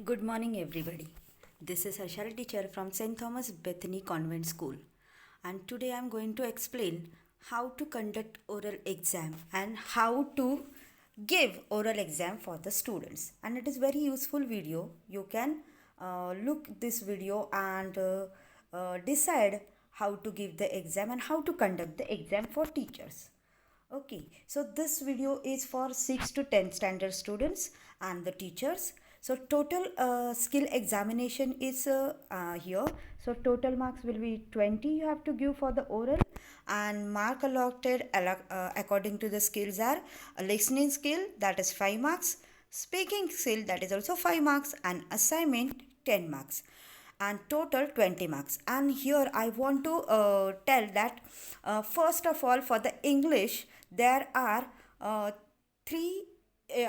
Good morning, everybody. This is Harshal teacher from St. Thomas Bethany Convent School, and today I'm going to explain how to conduct oral exam and how to give oral exam for the students. And it is very useful video. You can look this video and decide how to give the exam and how to conduct the exam for teachers. Okay, so this video is for 6 to 10 standard students and the teachers. So total skill examination is here. So total marks will be 20 you have to give for the oral, and mark allotted according to the skills are a listening skill, that is 5 marks, speaking skill, that is also 5 marks, and assignment 10 marks, and total 20 marks. And here I want to tell that first of all, for the English there are three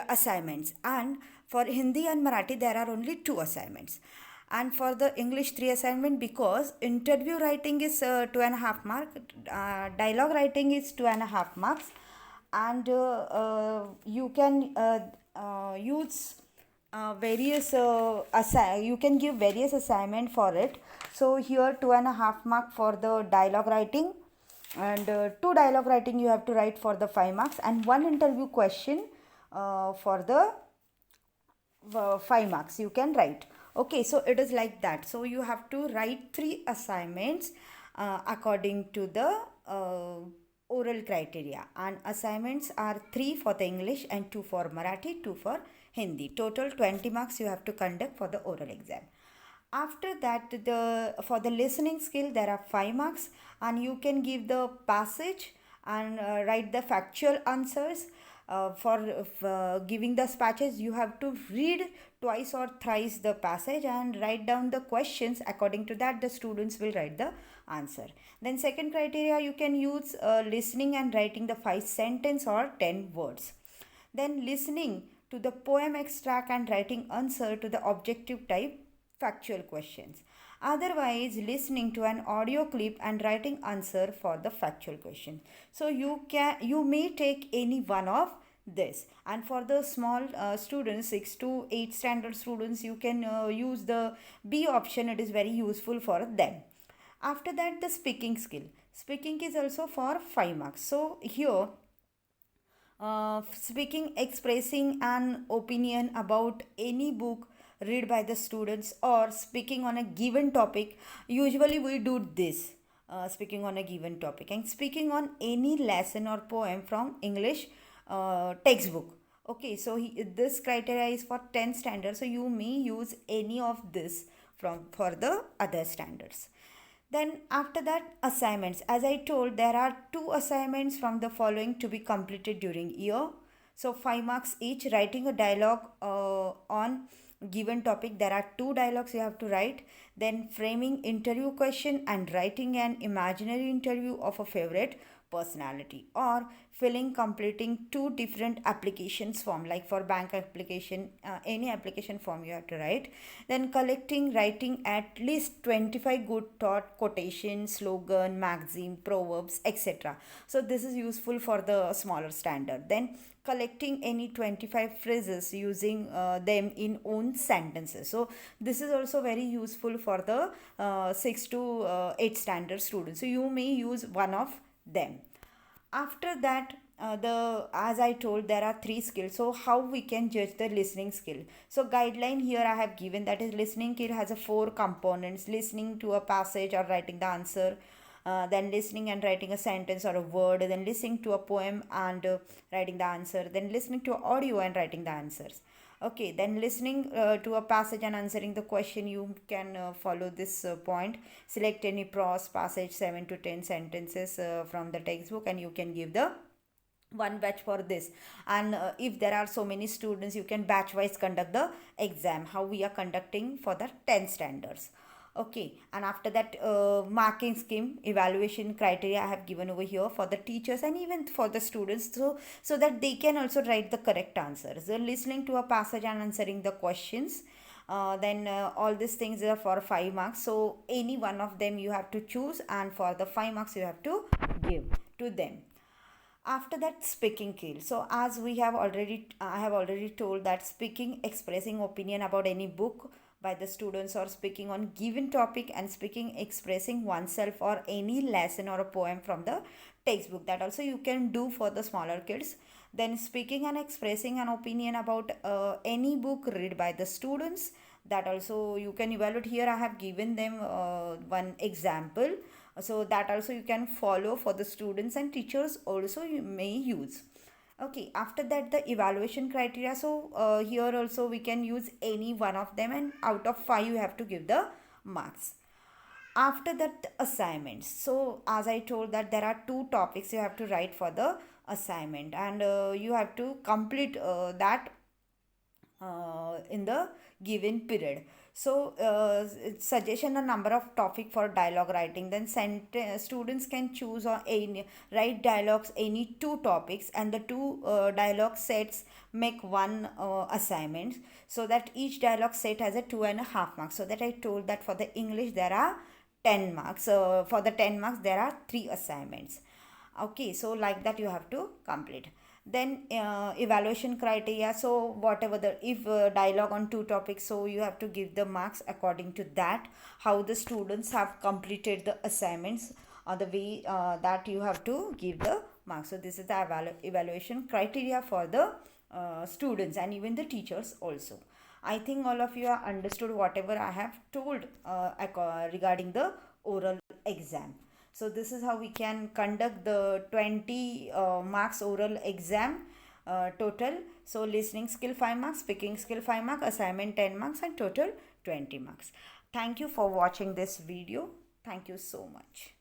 assignments, and for Hindi and Marathi there are only two assignments. And for the English, three assignment, because interview writing is 2.5 mark, dialogue writing is 2.5 marks, and you can use various you can give various assignment for it. So here 2.5 mark for the dialogue writing, and two dialogue writing you have to write for the 5 marks, and one interview question for the 5 marks you can write. Okay, so it is like that. So you have to write three assignments according to the oral criteria, and assignments are three for the English and two for Marathi, two for Hindi. Total 20 marks you have to conduct for the oral exam. After that, the for the listening skill there are 5 marks, and you can give the passage and write the factual answers. For giving the passage, you have to read twice or thrice the passage and write down the questions. According to that, the students will write the answer. Then second criteria, you can use listening and writing the 5 sentence or 10 words. Then listening to the poem extract and writing answer to the objective type factual questions. Otherwise, listening to an audio clip and writing answer for the factual question. So you may take any one of this. And for the small students, 6 to 8 standard students, you can use the B option. It is very useful for them. After that, the speaking skill. Speaking is also for 5 marks. So here speaking, expressing an opinion about any book read by the students, or speaking on a given topic. Usually we do this, speaking on a given topic, and speaking on any lesson or poem from English textbook. Okay, so this criteria is for 10 standards, so you may use any of this from for the other standards. Then after that, assignments. As I told, there are two assignments from the following to be completed during year. So 5 marks each. Writing a dialogue on given topic. There are two dialogues you have to write. Then framing interview question and writing an imaginary interview of a favorite personality, or filling completing two different applications form, like for bank application, any application form you have to write. Then collecting, writing at least 25 good thought, quotation, slogan, maxim, proverbs, etc. So this is useful for the smaller standard. Then collecting any 25 phrases using them in own sentences. So this is also very useful for the 6 to 8 standard students. So you may use one of them. After that, the as I told, there are three skills. So how we can judge the listening skill? So guideline here I have given, that is listening skill has a four components: listening to a passage or writing the answer, then listening and writing a sentence or a word, then listening to a poem and writing the answer, then listening to audio and writing the answers. Okay, then listening to a passage and answering the question, you can follow this point. Select any prose passage, 7 to 10 sentences from the textbook, and you can give the one batch for this. And if there are so many students, you can batch wise conduct the exam, how we are conducting for the 10 standards. Okay, and after that, marking scheme, evaluation criteria I have given over here for the teachers and even for the students, so that they can also write the correct answers. So listening to a passage and answering the questions, then all these things are for 5 marks, so any one of them you have to choose, and for the 5 marks you have to give to them. After that, speaking skill. So as we have already I have already told that speaking, expressing opinion about any book by the students, or speaking on given topic, and speaking, expressing oneself, or any lesson or a poem from the textbook, that also you can do for the smaller kids. Then speaking and expressing an opinion about any book read by the students, that also you can evaluate. Here I have given them one example, so that also you can follow for the students, and teachers also you may use. Okay, after that, the evaluation criteria. So here also we can use any one of them, and out of 5 you have to give the marks. After that, assignments. So as I told that there are two topics you have to write for the assignment, and you have to complete that in the given period. So suggestion a number of topic for dialogue writing. Then students can choose or any write dialogues any two topics, and the two dialogue sets make one assignment, so that each dialogue set has a 2.5 marks. So that I told that for the English there are 10 marks. For the 10 marks there are three assignments. Okay, so like that you have to complete. Then evaluation criteria. So whatever the, if dialogue on two topics, so you have to give the marks according to that, how the students have completed the assignments, or the way that you have to give the marks. So this is the evaluation criteria for the students, and even the teachers also. I think all of you have understood whatever I have told regarding the oral exam. So this is how we can conduct the 20 marks oral exam total. So listening skill 5 marks, speaking skill 5 marks, assignment 10 marks, and total 20 marks. Thank you for watching this video. Thank you so much.